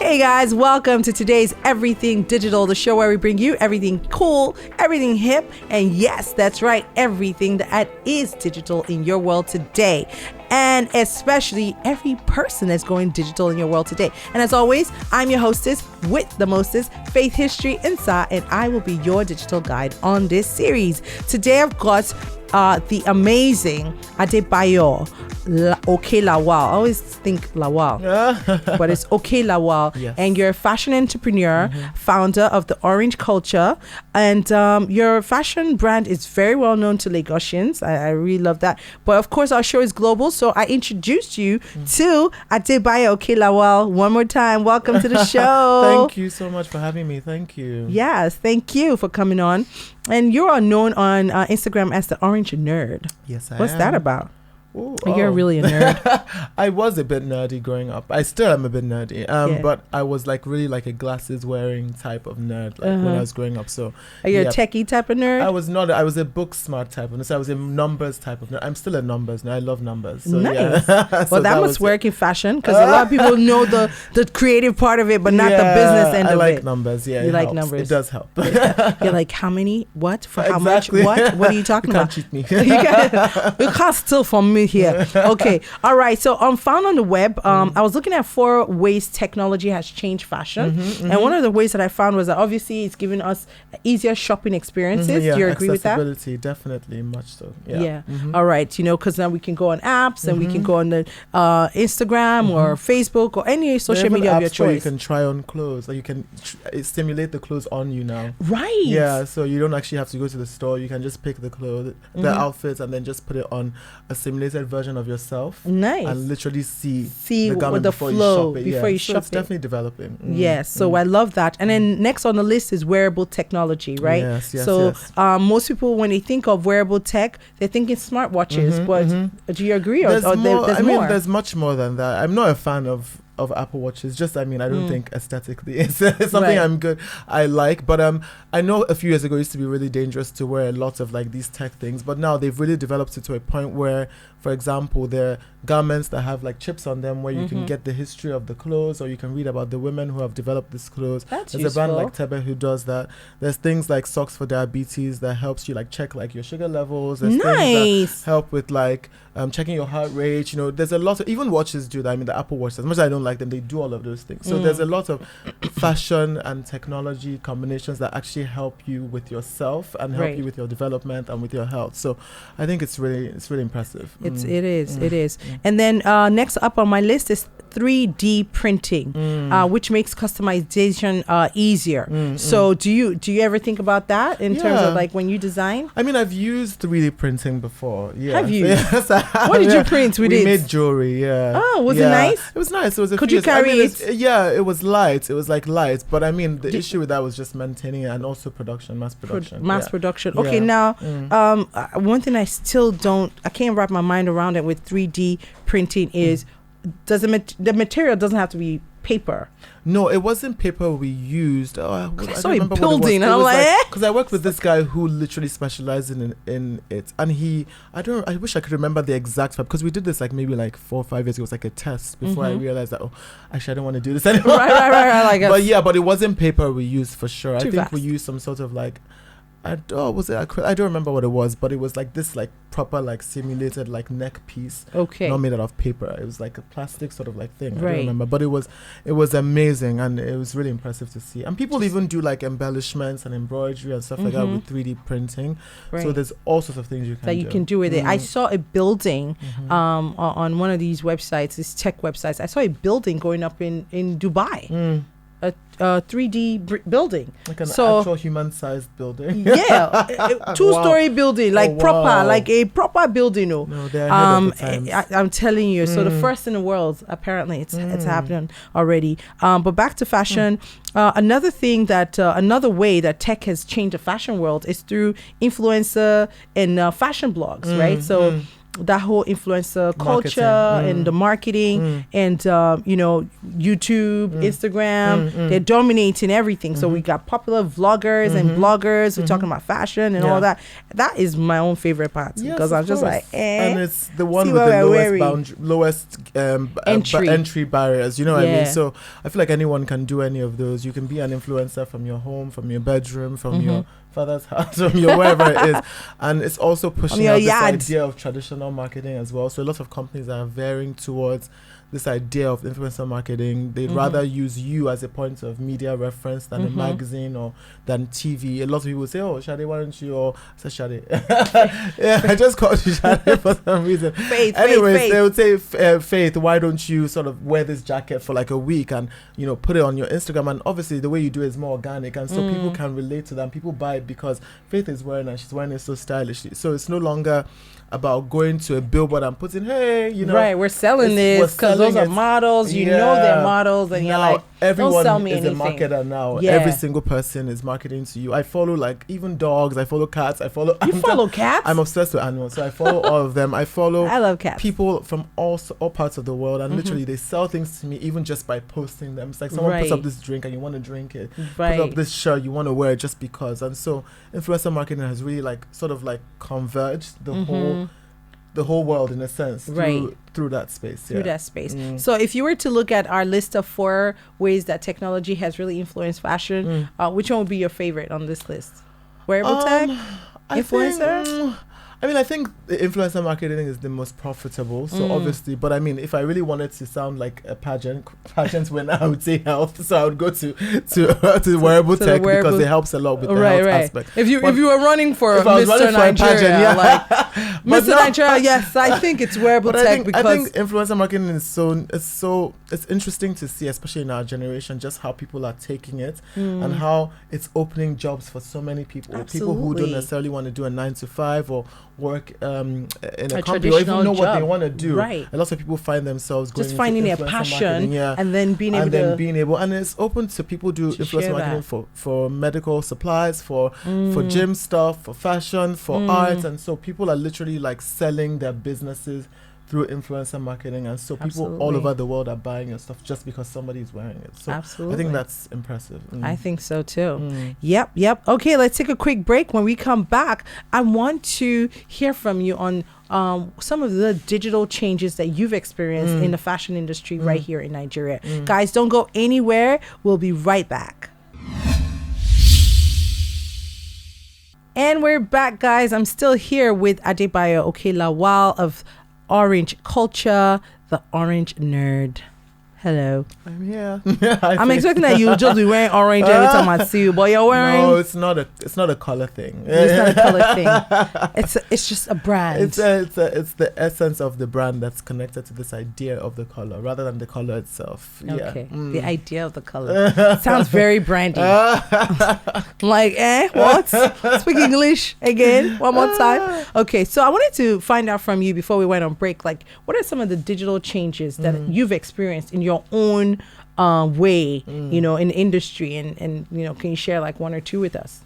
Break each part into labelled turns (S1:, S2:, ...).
S1: Hey guys, welcome to today's Everything Digital, the show where we bring you everything cool, everything hip, and yes, that's right, everything that is digital in your world today. And especially every person that's going digital in your world today. And as always, I'm your hostess with the mostest, Faith History Insa, and I will be your digital guide on this series. Today I've got the amazing Adebayo Okelawal. I always think Lawal, but it's Okelawal.
S2: Yes.
S1: And you're a fashion entrepreneur, founder of the Orange Culture, and your fashion brand is very well known to Lagosians. I really love that. But of course, our show is global, so I introduced you to Adebayo Okelawal one more time. Welcome to the show.
S2: Thank you so much for having me. Thank you.
S1: Yes, thank you for coming on. And you are known on Instagram as the theorangenerd.
S2: Yes, I am.
S1: What's that about?
S2: Ooh,
S1: You're really a nerd.
S2: I was a bit nerdy growing up. I still am a bit nerdy. But I was like really like a glasses wearing type of nerd when I was growing up. So
S1: Are you a techie type of nerd?
S2: I was not. I was a book smart type of nerd. So I was a numbers type of nerd. I'm still a numbers nerd. I love numbers. So,
S1: nice.
S2: Yeah.
S1: Well, that must work in fashion because a lot of people know the creative part of it, but not the business end of it.
S2: I like numbers. Yeah,
S1: you like
S2: helps.
S1: numbers.
S2: It does help.
S1: You're like, how many? What? For how
S2: Exactly.
S1: much? What are you talking
S2: You
S1: about?
S2: can't cheat me.
S1: You can't steal from me here. Okay. All right. So found on the web, I was looking at 4 ways technology has changed fashion. And one of the ways that I found was that obviously it's given us easier shopping experiences.
S2: Yeah,
S1: Do you agree with that?
S2: accessibility, definitely, much so. Yeah.
S1: All right. You know, because now we can go on apps and we can go on the Instagram or Facebook or any social media of your choice.
S2: You can try on clothes. Like you can simulate the clothes on you now.
S1: Right.
S2: Yeah. So you don't actually have to go to the store. You can just pick the clothes, the outfits, and then just put it on a simulated version of yourself.
S1: Nice.
S2: And literally see
S1: the
S2: garment
S1: flow
S2: before you shop it. So it's definitely developing.
S1: Yes. So I love that. And then next on the list is wearable technology, right?
S2: Yes.
S1: So most people, when they think of wearable tech, they're thinking smartwatches. But do you agree? There's more?
S2: There's much more than that. I'm not a fan of Apple Watches. Just I don't think aesthetically it's something I like, but I know a few years ago it used to be really dangerous to wear lots of like these tech things, but now they've really developed it to a point where, for example, there are garments that have like chips on them where you can get the history of the clothes, or you can read about the women who have developed this clothes.
S1: That's
S2: There's
S1: useful.
S2: a brand like Tebe who does that. There's things like socks for diabetes that helps you like check like your sugar levels. There's things that help with like checking your heart rate. You know, there's a lot of, even watches do that. The Apple Watch, as much as I don't like them, they do all of those things. So there's a lot of fashion and technology combinations that actually help you with yourself and help you with your development and with your health. So I think it's really impressive.
S1: It is. And then next up on my list is 3D printing, which makes customization easier. So do you ever think about that in terms of like when you design?
S2: I've used 3D printing before. Yeah.
S1: Have you?
S2: Yes, I have.
S1: What did you print with it?
S2: We made jewelry. Yeah.
S1: Oh, was it nice?
S2: It was nice. It was.
S1: Could you carry it?
S2: Yeah, it was light. It was like light, but the issue with that was just maintaining it and also mass production.
S1: Okay, now one thing I can't wrap my mind around it with 3D printing is the material doesn't have to be paper.
S2: No, it wasn't paper we used.
S1: I saw it building, and I'm like,
S2: because I worked with this guy who literally specialized in it, and I wish I could remember the exact because we did this like maybe like 4 or 5 years ago. It was like a test before I realized that actually I don't want to do this anymore. Right. But it wasn't paper we used for sure. I think we used some sort of like. I don't remember what it was, but it was like this like proper like simulated like neck piece.
S1: Okay.
S2: Not made out of paper. It was like a plastic sort of like thing. Right. I don't remember, but it was amazing, and it was really impressive to see. And people even do like embellishments and embroidery and stuff like that with 3D printing. Right. So there's all sorts of things you can do with it. I saw a building on one of these websites, these tech websites. I saw a building going up in Dubai. A 3D building, like an actual human-sized building.
S1: Yeah, 2-story building, like like a proper building.
S2: No, they're ahead of the times.
S1: I'm telling you. So the first in the world, apparently, it's happening already. But back to fashion. Another thing another way that tech has changed the fashion world is through influencer and fashion blogs, right? So. that whole influencer culture and the marketing and YouTube, Instagram, they're dominating everything. So we got popular vloggers and bloggers. We're talking about fashion and all that. That is my own favorite part because I'm just like,
S2: and it's the one with the lowest entry barriers. You know what I mean? So I feel like anyone can do any of those. You can be an influencer from your home, from your bedroom, from your father's house, from your wherever it is, and it's also pushing out this idea of traditional marketing as well. So a lot of companies are veering towards this idea of influencer marketing. They'd rather use you as a point of media reference than a magazine or than TV. A lot of people say, "Oh, Shade, why don't you?" Or I said, "Shade." Yeah, I just called you Shade for some reason.
S1: Faith.
S2: They would say, "Faith, why don't you sort of wear this jacket for like a week and put it on your Instagram?" And obviously, the way you do it is more organic, and so people can relate to them. People buy it because Faith is wearing it and she's wearing it so stylishly. So it's no longer about going to a billboard and putting, hey,
S1: right, we're selling this because those are models, they're models, and you're like,
S2: everyone
S1: don't sell me
S2: is
S1: anything.
S2: A marketer now. Every single person is marketing to you. I follow like even dogs, I follow cats, I follow
S1: cats?
S2: I'm obsessed with animals, so I follow all of them. I
S1: love cats.
S2: People from all parts of the world, and literally they sell things to me even just by posting them. It's like someone puts up this drink and you want to drink it, put up this shirt, you want to wear it just because. And so influencer marketing has really like sort of like converged the whole world in a sense through that space.
S1: Through that space. So if you were to look at our list of 4 ways that technology has really influenced fashion, which one would be your favorite on this list? Wearable tech? Influencer?
S2: I think the influencer marketing is the most profitable. So obviously, but I mean, if I really wanted to sound like a pageants winner, I would say health. So I would go to wearable tech because it helps a lot with the health aspect.
S1: If you were running for Mr. Nigeria, like Mr. Nigeria, yes, I think it's wearable tech because
S2: I think influencer marketing is it's interesting to see, especially in our generation, just how people are taking it and how it's opening jobs for so many people.
S1: Absolutely.
S2: People who don't necessarily want to do a 9-to-5 or work in a company or even know what they want to do. Right. A lot of people find themselves going
S1: just finding their passion and then being able
S2: and it's open to people do influencer marketing for medical supplies, for gym stuff, for fashion, for art, and so people are literally like selling their businesses through influencer marketing, and so people all over the world are buying your stuff just because somebody's wearing it. So I think that's impressive.
S1: I think so too. Yep. Okay, let's take a quick break. When we come back, I want to hear from you on some of the digital changes that you've experienced in the fashion industry right here in Nigeria. Guys, don't go anywhere. We'll be right back. And we're back, guys. I'm still here with Adebayo Okelawal of Orange Culture, the Orange Nerd. Hello.
S2: I'm here.
S1: I'm expecting that you just be wearing orange every time I see you, but you're wearing.
S2: No, it's not a color thing.
S1: It's not a color thing. It's just a brand.
S2: It's the essence of the brand that's connected to this idea of the color rather than the color itself.
S1: Okay. The idea of the color sounds very brandy. Like, what? Speak English again one more time. Okay, so I wanted to find out from you before we went on break, like, what are some of the digital changes that you've experienced in your own way, in the industry, and can you share like 1 or 2 with us?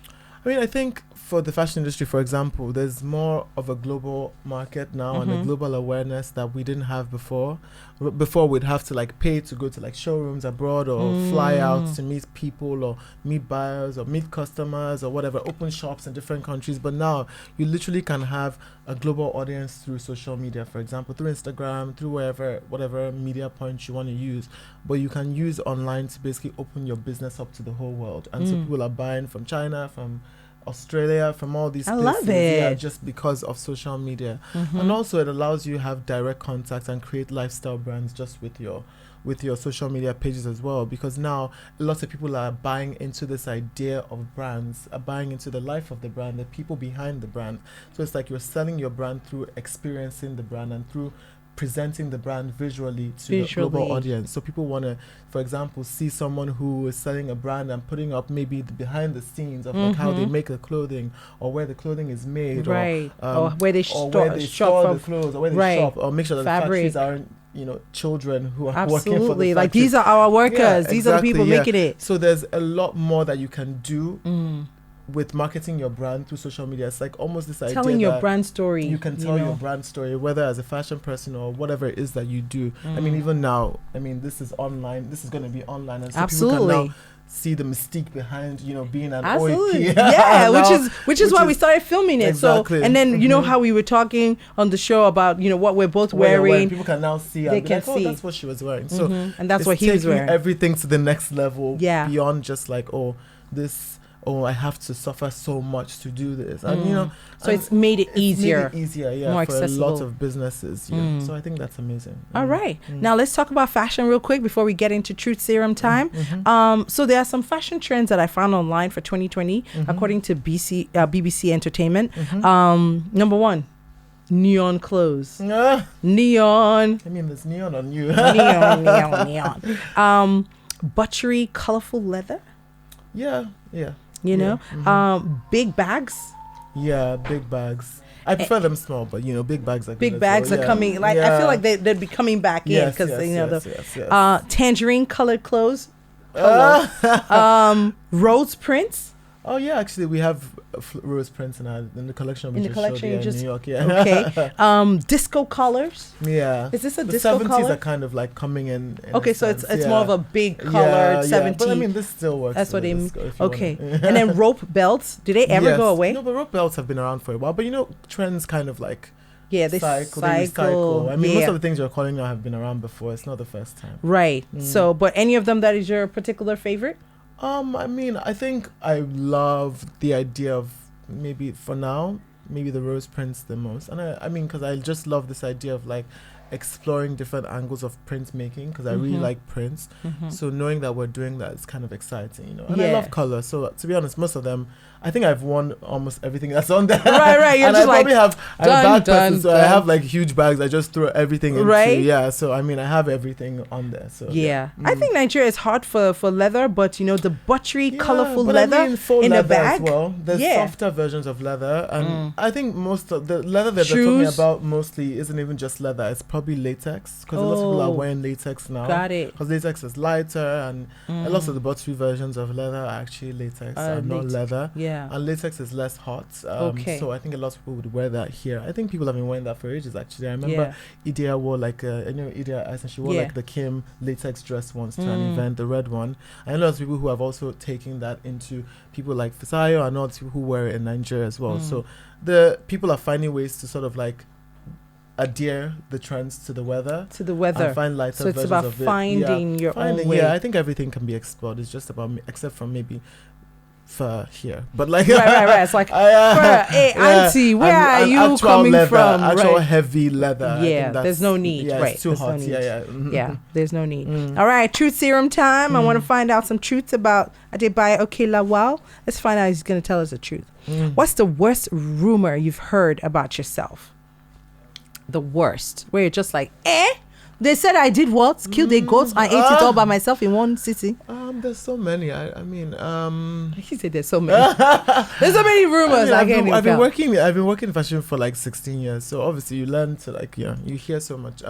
S2: I mean, I think for the fashion industry, for example, there's more of a global market now and a global awareness that we didn't have before. Before we'd have to like pay to go to like showrooms abroad or fly out to meet people or meet buyers or meet customers or whatever, open shops in different countries. But now you literally can have a global audience through social media, for example, through Instagram, through whatever media point you want to use. But you can use online to basically open your business up to the whole world. And so people are buying from China, from Australia, from all these places. I love it. Yeah, just because of social media. And also it allows you to have direct contact and create lifestyle brands just with your social media pages as well, because now a lot of people are buying into this idea of brands, are buying into the life of the brand, the people behind the brand. So it's like you're selling your brand through experiencing the brand and through presenting the brand visually to the global audience. So people want to, for example, see someone who is selling a brand and putting up maybe the behind the scenes of like how they make the clothing or where the clothing is made,
S1: or where they store
S2: the clothes, or where they shop, or make sure that the factories aren't children who are working for the
S1: like these are our workers. These are the people making it.
S2: So there's a lot more that you can do with marketing your brand through social media, it's like almost this idea
S1: telling your
S2: that
S1: brand story.
S2: You can tell your brand story, whether as a fashion person or whatever it is that you do. I mean, even now, I mean, this is online. This is going to be online, and so people can now see the mystique behind, you know, being an OAP.
S1: Yeah, which is why we started filming it.
S2: Exactly.
S1: So, and then you know how we were talking on the show about, you know, what we're both wearing.
S2: People can now see.
S1: They can see.
S2: That's what she was wearing. So,
S1: and that's what he was wearing.
S2: Everything to the next level.
S1: Yeah.
S2: Beyond just like, I have to suffer so much to do this, and you know,
S1: so it's made it easier,
S2: yeah,
S1: more
S2: for
S1: accessible.
S2: a lot of businesses. Yeah, so I think that's amazing.
S1: All right, now let's talk about fashion real quick before we get into Truth Serum time. So there are some fashion trends that I found online for 2020, according to BBC Entertainment. Number one, neon clothes. Neon.
S2: I mean, there's neon on you.
S1: neon. Buttery, colorful leather.
S2: Yeah.
S1: You know, big bags.
S2: Yeah, big bags. I prefer them small, but you know, big bags are
S1: coming. Like I feel like they'd be coming back in because tangerine colored clothes. Rose prints.
S2: Oh yeah, actually we have rose prints in the collection. In New York,
S1: okay. Disco collars.
S2: Yeah.
S1: Is this a
S2: the
S1: disco
S2: 70s
S1: collar?
S2: are kind of like coming in
S1: okay, so it's more of a big colored 70s.
S2: But I mean, this still works.
S1: That's what they mean. Okay. And then rope belts. Do they ever go away?
S2: No, but rope belts have been around for a while. But you know, trends kind of like
S1: they recycle.
S2: I mean, most of the things you're calling now have been around before. It's not the first time.
S1: Right. So, but any of them that is your particular favorite?
S2: I mean, I think I love the idea of maybe for now, maybe the rose prints the most. And I mean, because I just love this idea of like exploring different angles of printmaking, because I really like prints. So knowing that we're doing that is kind of exciting, you know. And I love color. So to be honest, most of them, I think I've worn almost everything that's on there.
S1: Right. You're
S2: and
S1: just
S2: I'm a bag person, so I have like huge bags. I just throw everything into.
S1: Right.
S2: Yeah. So I mean, I have everything on there. So
S1: I think Nigeria is hot for leather, but you know, the buttery, colorful leather in a bag.
S2: As well. There's softer versions of leather, and I think most of the leather that they're talking about mostly isn't even just leather. It's probably latex, because a lot of people are wearing latex now.
S1: Got it.
S2: Because latex is lighter, and a lot of the buttery versions of leather are actually latex and not leather.
S1: Yeah.
S2: And latex is less hot. So I think a lot of people would wear that here. I think people have been wearing that for ages, actually. I remember Idea wore like, Idea, she wore like the Kim latex dress once to an event, the red one. I know lots of people who have also taken that into people like Fisayo and all the people who wear it in Nigeria as well. So the people are finding ways to sort of like adhere the trends to the weather. And find lighter versions of it.
S1: So it's about finding your own way.
S2: Yeah, I think everything can be explored. It's just about except for maybe for here, but like
S1: right. It's like, hey auntie, where are you coming
S2: leather,
S1: from?
S2: Actual heavy leather.
S1: Yeah, there's no need.
S2: Yeah,
S1: right,
S2: it's too hot.
S1: Yeah, there's no need. All right, Truth Serum time. I want to find out some truths about Adebayo Okelawal. Let's find out he's going to tell us the truth. What's the worst rumor you've heard about yourself? The worst, where you're just like, they said I did what? Killed a goat. I ate it all by myself in one city.
S2: There's so many. I mean,
S1: he said there's so many. There's so many rumors. I've been
S2: working in fashion for like 16 years. So obviously you learn to like, you hear so much.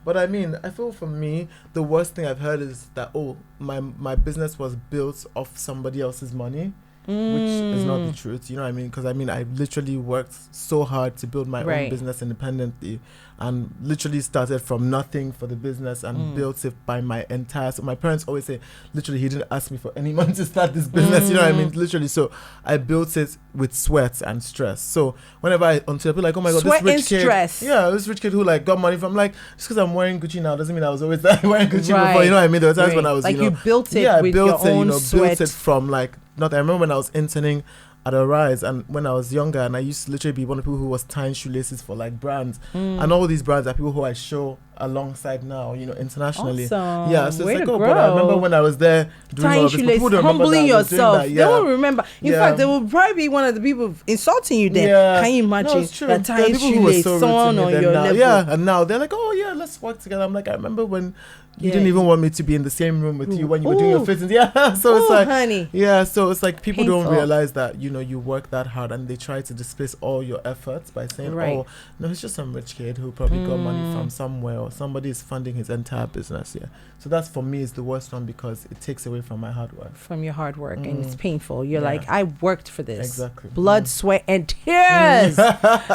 S2: But I mean, I feel for me, the worst thing I've heard is that my business was built off somebody else's money. Which is not the truth, you know what I mean? Because I mean, I literally worked so hard to build my own business independently, and literally started from nothing for the business and built it by my entire. So my parents always say, literally, he didn't ask me for any money to start this business. You know what I mean? Literally, so I built it with sweat and stress. So whenever until people like, oh my god,
S1: sweat
S2: this rich kid,
S1: stress.
S2: this rich kid who like got money from, like, just because I'm wearing Gucci now doesn't mean I was always wearing Gucci before. You know what I mean? There were times when I was
S1: like you built it with your own sweat.
S2: Built it from like. I remember when I was interning at a Rise, and when I was younger, and I used to literally be one of the people who was tying shoelaces for like brands, and all these brands are people who I show alongside now, internationally.
S1: Awesome.
S2: Yeah, so it's like, but I remember when I was there doing all of this, people don't
S1: humbling yourself.
S2: They
S1: won't remember. In fact, they will probably be one of the people insulting you there.
S2: Yeah.
S1: Can you imagine?
S2: No, it's true.
S1: That tying shoelace, someone on your level.
S2: Yeah, and now they're like, oh yeah, let's work together. I'm like, I remember when you didn't even want me to be in the same room with you when you were doing your fittings. Yeah, so it's like,
S1: honey.
S2: Yeah, so it's like people don't realize that you work that hard, and they try to displace all your efforts by saying, oh no, it's just some rich kid who probably got money from somewhere, or or somebody is funding his entire business. Yeah. So that's, for me, is the worst one, because it takes away from my hard work.
S1: From your hard work, and it's painful. You're like, I worked for this.
S2: Exactly.
S1: Blood, sweat, and tears.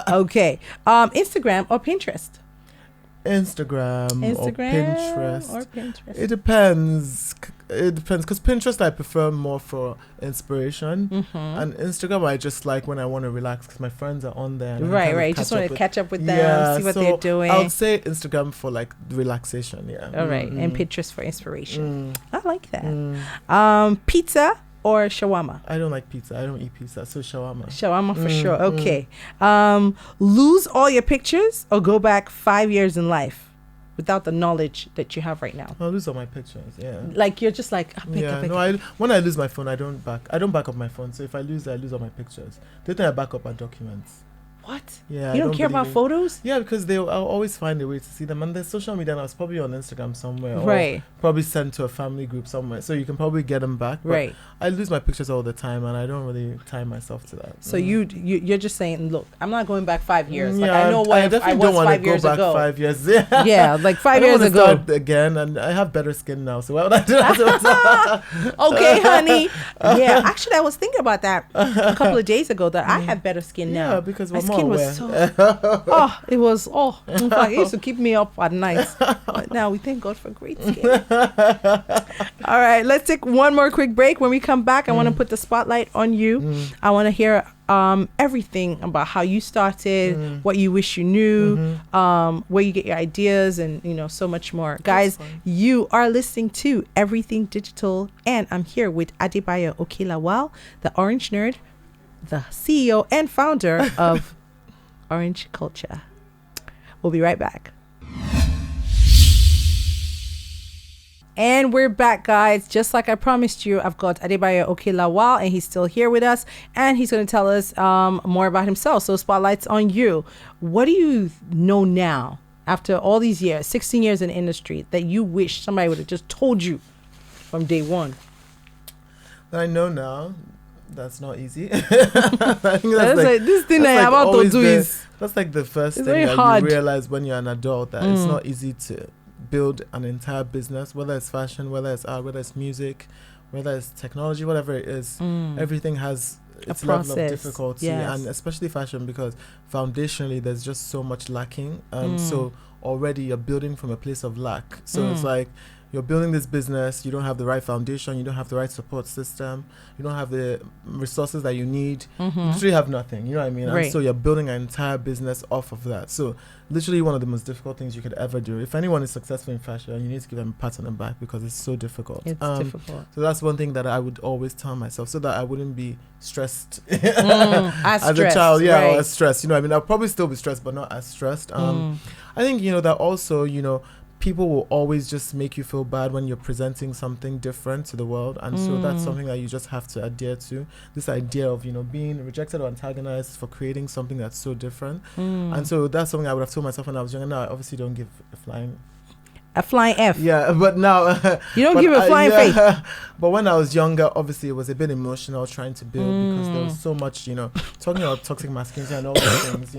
S1: Okay. Instagram or Pinterest?
S2: Instagram or Pinterest. It depends. Because Pinterest I prefer more for inspiration, and Instagram I just like when I want to relax, because my friends are on there.
S1: Right. Just want to catch up with them, see what they're doing.
S2: I would say Instagram for like relaxation. Yeah.
S1: All right, and Pinterest for inspiration. I like that. Pizza or shawarma?
S2: I don't like pizza. I don't eat pizza. So shawarma.
S1: Shawarma for sure. Okay. Lose all your pictures or go back 5 years in life without the knowledge that you have right now?
S2: I'll lose all my pictures. Yeah.
S1: Like you're just like,
S2: when I lose my phone, I don't back up my phone. So if I lose all my pictures. The thing I back up are documents.
S1: What?
S2: Yeah.
S1: You don't care about photos?
S2: Yeah, because I'll always find a way to see them. And there's social media, and I was probably on Instagram somewhere.
S1: Right.
S2: Or probably sent to a family group somewhere. So you can probably get them back.
S1: Right.
S2: I lose my pictures all the time, and I don't really tie myself to that.
S1: So you're just saying, look, I'm not going back 5 years.
S2: Yeah,
S1: like, I know what
S2: I definitely
S1: I was
S2: don't want
S1: 5
S2: to go
S1: years
S2: back
S1: ago.
S2: 5 years. Yeah.
S1: Yeah, like 5
S2: I
S1: years
S2: don't
S1: ago.
S2: Start again, and I have better skin now. So why would I do that?
S1: Okay, honey. Yeah, actually, I was thinking about that a couple of days ago, that I have better skin now.
S2: Yeah, because
S1: my
S2: we're
S1: skin
S2: more
S1: was
S2: aware.
S1: so in fact, it used to keep me up at night, but now we thank God for great skin. All right, let's take one more quick break. When we come back, I want to put the spotlight on you. I want to hear everything about how you started, what you wish you knew, where you get your ideas, and so much more. Guys, you are listening to Everything Digital, and I'm here with Adebayo Okelawal, the Orange Nerd, the CEO and founder of Orange Culture. We'll be right back. And we're back, guys. Just like I promised you, I've got Adebayo Okelawal, and he's still here with us, and he's going to tell us more about himself. So spotlight's on you. What do you know now, after all these years, 16 years in the industry, that you wish somebody would have just told you from day one?
S2: That I know now. That's not easy. I think
S1: this thing I'm about to do is...
S2: That's like the first thing
S1: very
S2: that
S1: hard.
S2: You realize when you're an adult, that it's not easy to build an entire business, whether it's fashion, whether it's art, whether it's music, whether it's technology, whatever it is. Everything has its level of difficulty, and especially fashion, because foundationally there's just so much lacking. So already you're building from a place of lack. So it's like, you're building this business, you don't have the right foundation, you don't have the right support system, you don't have the resources that you need, you literally have nothing, you know what I mean?
S1: Right.
S2: And so you're building an entire business off of that. So literally one of the most difficult things you could ever do. If anyone is successful in fashion, you need to give them a pat on the back, because it's so difficult.
S1: It's difficult.
S2: So that's one thing that I would always tell myself, so that I wouldn't be stressed
S1: as
S2: a child,
S1: right.
S2: or as stressed. I mean, I'll probably still be stressed, but not as stressed. I think, that also, people will always just make you feel bad when you're presenting something different to the world, and so that's something that you just have to adhere to. This idea of being rejected or antagonized for creating something that's so different, and so that's something I would have told myself when I was younger. Now I obviously don't give a flying F. Yeah, but now
S1: you don't give a flying face.
S2: But when I was younger, obviously it was a bit emotional trying to build, because there was so much, talking about toxic masculinity and all those things,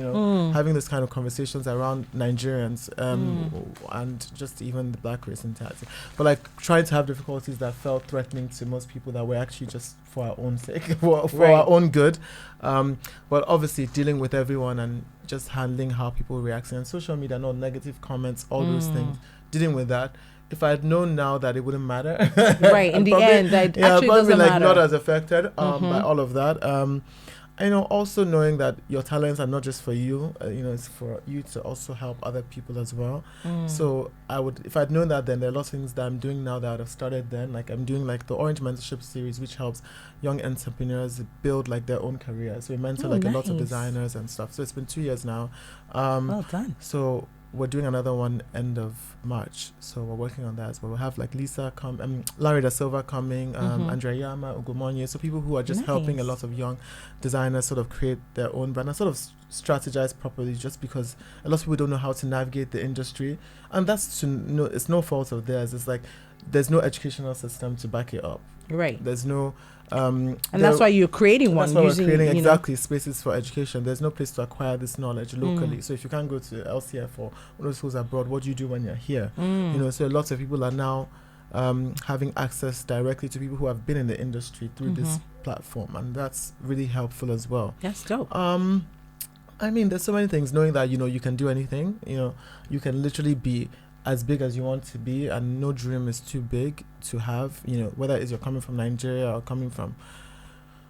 S2: having this kind of conversations around Nigerians, and just even the black race entirety. But like trying to have difficulties that felt threatening to most people, that were actually just for our own sake, for our own good. But obviously dealing with everyone and just handling how people react on social media, no negative comments, all those things. Dealing with that, if I had known now that it wouldn't matter,
S1: right? In the end, it actually doesn't matter.
S2: Not as affected by all of that. Also knowing that your talents are not just for you, it's for you to also help other people as well. So I would, if I'd known that, then there are lots of things that I'm doing now that I would have started then. Like I'm doing like the Orange Mentorship Series, which helps young entrepreneurs build like their own career. So we mentor a lot of designers and stuff. So it's been 2 years now.
S1: Well done.
S2: So we're doing another one end of March, so we're working on that as well. We'll have like Lisa Larry Da Silva coming, Andrea Yama, Ugomonye, so people who are just helping a lot of young designers sort of create their own brand and sort of strategize properly, just because a lot of people don't know how to navigate the industry, and that's it's no fault of theirs. It's like there's no educational system to back it up.
S1: Right.
S2: There's no
S1: and that's why you're creating one.
S2: That's why
S1: using,
S2: we're creating exactly spaces for education. There's no place to acquire this knowledge locally. So if you can't go to LCF or one of those schools abroad, what do you do when you're here? So lots of people are now having access directly to people who have been in the industry through this platform, and that's really helpful as well.
S1: That's dope.
S2: I mean, there's so many things. Knowing that you can do anything. You can literally be as big as you want to be, and no dream is too big to have. Whether it's you're coming from Nigeria or coming from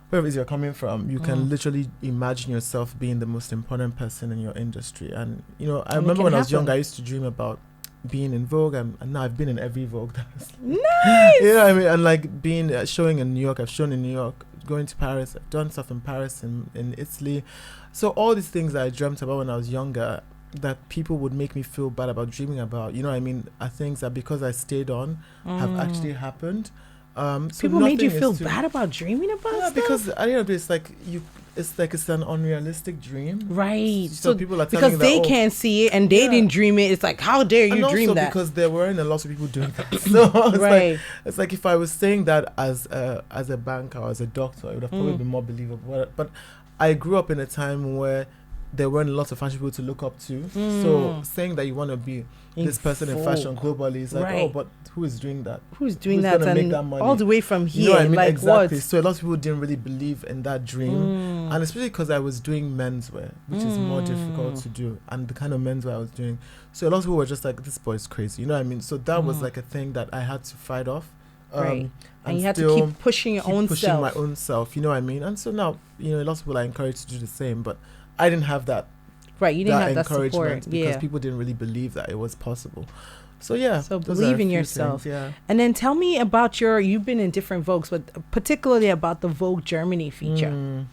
S2: wherever it is you're coming from, you can literally imagine yourself being the most important person in your industry. And I remember when I was young, I used to dream about being in Vogue, and now I've been in every Vogue.
S1: Nice.
S2: I mean, and like being showing in New York. I've shown in New York, going to Paris. I've done stuff in Paris and in Italy. So all these things that I dreamt about when I was younger, that people would make me feel bad about dreaming about, are things that because I stayed on have actually happened. So
S1: people made you feel bad about dreaming about stuff?
S2: Because at the end of the day, it's an unrealistic dream,
S1: right?
S2: So people are
S1: because they can't see it and they didn't dream it. It's like, how dare you dream that?
S2: Because there weren't a lot of people doing that. So it's like if I was saying that as a banker or as a doctor, it would have probably been more believable. But I grew up in a time where there weren't lots of fashion people to look up to. So saying that you want to be this person in fashion globally is like, oh, but who is doing that?
S1: Who's doing that? And make that money? All the way from here.
S2: I mean?
S1: Like
S2: exactly.
S1: What?
S2: So a lot of people didn't really believe in that dream. And especially because I was doing menswear, which is more difficult to do. And the kind of menswear I was doing. So a lot of people were just like, this boy is crazy. You know what I mean? So that was like a thing that I had to fight off.
S1: Right. And you had to keep pushing your own self.
S2: Pushing my own self. You know what I mean? And so now, a lot of people are encouraged to do the same. But I didn't have that.
S1: Right, you didn't have that
S2: encouragement
S1: support.
S2: Because people didn't really believe that it was possible. So
S1: so believe in yourself.
S2: Things,
S1: and then tell me about you've been in different Vogues, but particularly about the Vogue Germany feature.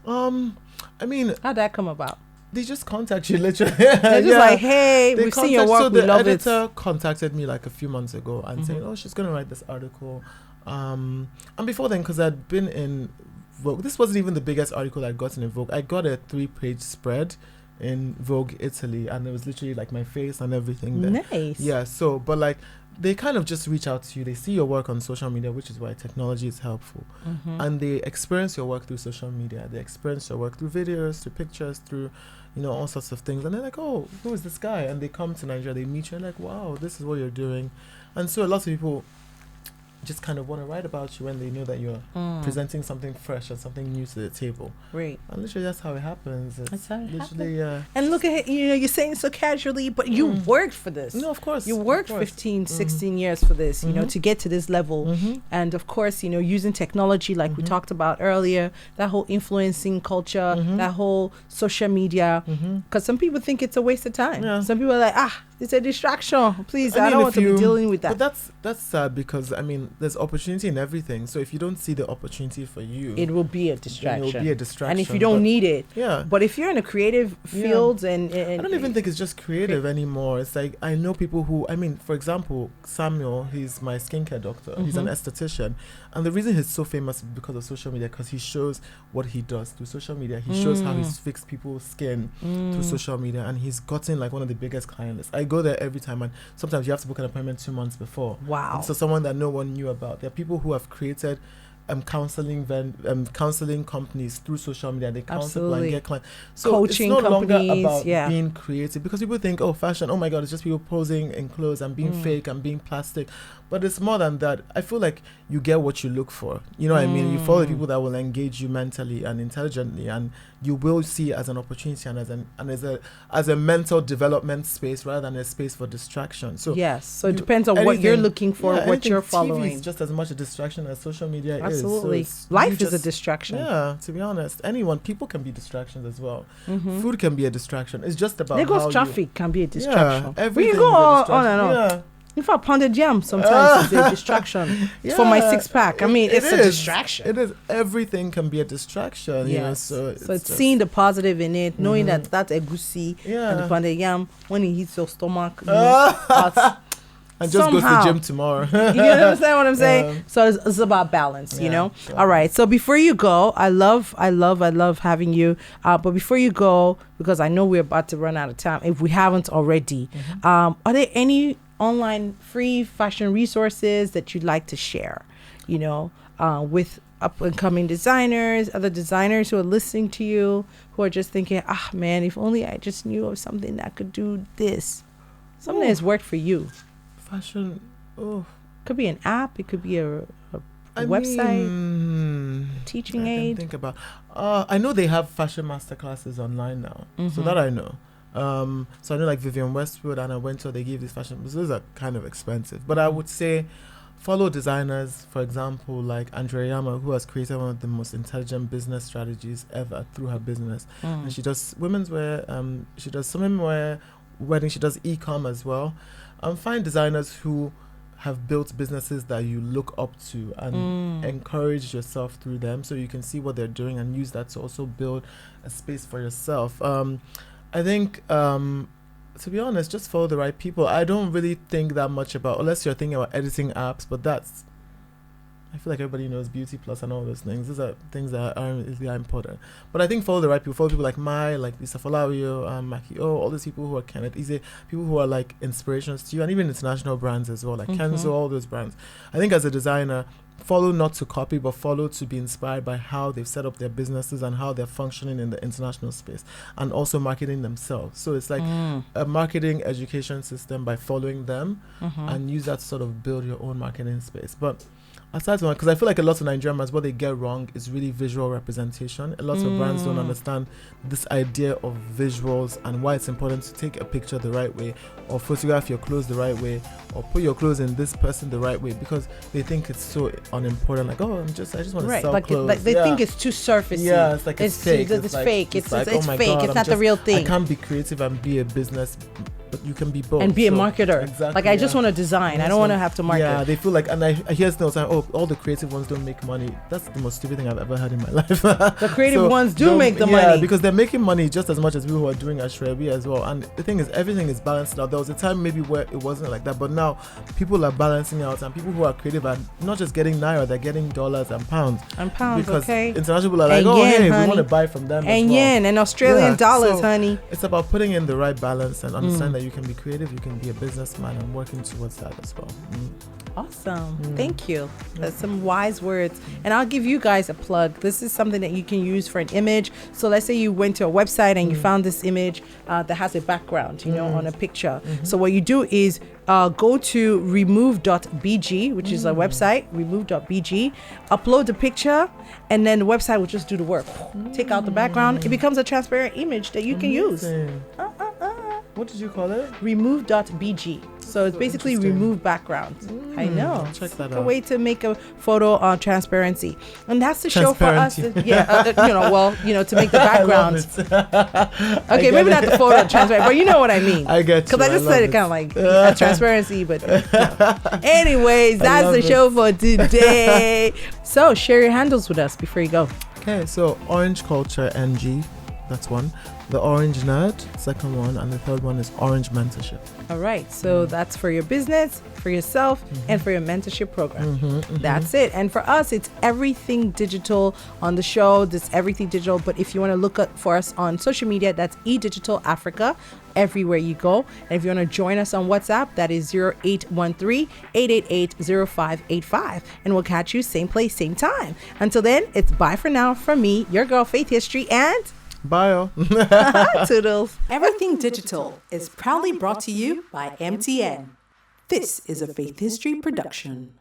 S2: I mean,
S1: how'd that come about?
S2: They just contact you literally.
S1: They're just like, hey, we've seen your work, we love it.
S2: So the editor contacted me like a few months ago and saying, oh, she's going to write this article. And before then, because I'd been in Vogue, this wasn't even the biggest article I'd gotten in Vogue. I got a 3-page spread in Vogue Italy, and it was literally like my face and everything there.
S1: Nice.
S2: Yeah, so but like they kind of just reach out to you. They see your work on social media, which is why technology is helpful. And they experience your work through social media. They experience your work through videos, through pictures, through all sorts of things. And they're like, oh, who is this guy? And they come to Nigeria, they meet you, and like, wow, this is what you're doing. And so a lot of people just kind of want to write about you when they know that you're presenting something fresh and something new to the table.
S1: Right.
S2: And literally that's how it happens.
S1: That's how it
S2: literally,
S1: happens. And look at it, you're saying so casually, but you worked for this.
S2: No, of course.
S1: You worked 15, 16 years for this, to get to this level. And of course, using technology like we talked about earlier, that whole influencing culture, that whole social media, because some people think it's a waste of time. Yeah. Some people are like, it's a distraction. Please, I don't want to be dealing with that.
S2: But that's sad because, there's opportunity in everything. So if you don't see the opportunity for you,
S1: it will be a distraction.
S2: It will be a distraction.
S1: And if you don't need it.
S2: Yeah.
S1: But if you're in a creative field and
S2: I don't even think it's just creative anymore. It's like, I know people who, for example, Samuel, he's my skincare doctor. He's an esthetician. And the reason he's so famous is because of social media, because he shows what he does through social media. He shows how he's fixed people's skin through social media. And he's gotten like one of the biggest client lists. I go there every time, and sometimes you have to book an appointment 2 months before.
S1: Wow.
S2: And so someone that no one knew about. There are people who have created counseling companies through social media. They counsel and get clients. So
S1: coaching
S2: it's no longer
S1: companies,
S2: about being creative, because people think, oh, fashion, oh my God, it's just people posing in clothes and being fake and being plastic. But it's more than that. I feel like you get what you look for. You know what I mean? You follow the people that will engage you mentally and intelligently, and you will see it as an opportunity and as a mental development space rather than a space for distraction. So
S1: yes, so it depends on what you're looking for, what you're following.
S2: TV is just as much a distraction as social media
S1: Absolutely.
S2: is. So
S1: life is a distraction.
S2: Yeah, to be honest, people can be distractions as well. Food can be a distraction. It's just about
S1: Lagos traffic can be a distraction.
S2: Yeah, everything.
S1: We go on and on. Yeah. In fact, pounded yam sometimes is a distraction for my 6-pack. It's a distraction.
S2: It is. Everything can be a distraction. Yes. So
S1: it's seeing the positive in it, knowing that egusi and the pounded yam, when it hits your stomach,
S2: and just go to the gym tomorrow.
S1: You understand what I'm saying? So it's about balance, Yeah. All right. So before you go, I love having you. But before you go, because I know we're about to run out of time, if we haven't already, are there any online free fashion resources that you'd like to share, with up and coming designers, other designers who are listening to you, who are just thinking, man, if only I just knew of something that could do this. Something that has worked for you.
S2: Fashion. Oh.
S1: Could be an app. It could be a website, teaching aid.
S2: Think about. I know they have fashion masterclasses online now, so that I know. So I know like Vivienne Westwood and I went to, they give these fashion. Those are kind of expensive, but I would say follow designers, for example, like Andrea Yama, who has created one of the most intelligent business strategies ever through her business. And she does women's wear. She does swimwear, wedding. She does e-com as well. Find designers who have built businesses that you look up to and encourage yourself through them, so you can see what they're doing and use that to also build a space for yourself. I think, to be honest, just follow the right people. I don't really think that much about, unless you're thinking about editing apps, but I feel like everybody knows Beauty Plus and all those things. These are things that aren't really important. But I think follow the right people. Follow people like like Lisa Falawio, Maki O, all those people who are Kenneth Easy, people who are like inspirations to you, and even international brands as well, like Kenzo, all those brands. I think as a designer, follow not to copy, but follow to be inspired by how they've set up their businesses and how they're functioning in the international space, and also marketing themselves. So it's like a marketing education system by following them, and use that to sort of build your own marketing space. But aside from that, because I feel like a lot of Nigerian brands, what they get wrong is really visual representation. A lot of brands don't understand this idea of visuals and why it's important to take a picture the right way, or photograph your clothes the right way, or put your clothes in this person the right way, because they think it's so unimportant. Like, I just want to sell clothes.
S1: Like they think it's too surfacey.
S2: Yeah, it's like it's fake.
S1: It's fake. It's fake.
S2: God,
S1: it's not the real thing.
S2: I can't be creative and be a business, but you can be both.
S1: And be a marketer.
S2: Exactly.
S1: Like, I just want to design. I don't want to have to market.
S2: Yeah, they feel like, and I hear things like, all the creative ones don't make money. That's the most stupid thing I've ever heard in my life.
S1: The creative ones do make the money.
S2: Yeah, because they're making money just as much as people who are doing Ashrebi as well. And the thing is, everything is balanced now. There was a time maybe where it wasn't like that, but now people are balancing out, and people who are creative are not just getting naira, they're getting dollars and pounds.
S1: Because
S2: international people are like,
S1: yen,
S2: we want to buy from them
S1: and
S2: as well.
S1: yen and Australian dollars, honey.
S2: It's about putting in the right balance and understand that you can be creative, you can be a businessman, and working towards that as well.
S1: Awesome. Thank you. That's some wise words. And I'll give you guys a plug. This is something that you can use for an image. So let's say you went to a website and you found this image that has a background, on a picture. So what you do is go to remove.bg, which is a website, remove.bg, upload the picture, and then the website will just do the work. Take out the background. It becomes a transparent image that you can use.
S2: What did you call it?
S1: Remove.bg. So it's basically remove background. I know.
S2: Check that
S1: out.
S2: A
S1: way to make a photo on transparency. And that's the show for us. To make the background. Okay, maybe not the photo transparent, but you know what I mean.
S2: I get you.
S1: Because I just said it kind of like transparency, but anyways, that's the show for today. So share your handles with us before you go.
S2: Okay, so Orange Culture NG, that's one. The Orange Nerd, second one, and the third one is Orange Mentorship. All
S1: right, so that's for your business, for yourself, and for your mentorship program. That's it. And for us, it's everything digital on the show. This Everything Digital. But if you want to look up for us on social media, that's eDigital Africa. Everywhere you go. And if you want to join us on WhatsApp, that is 0813-888-0585. And we'll catch you same place, same time. Until then, it's bye for now from me, your girl Faith History, and
S2: Bayo.
S1: Toodles.
S3: Everything Digital is proudly brought to you by MTN. This is a Faith History production.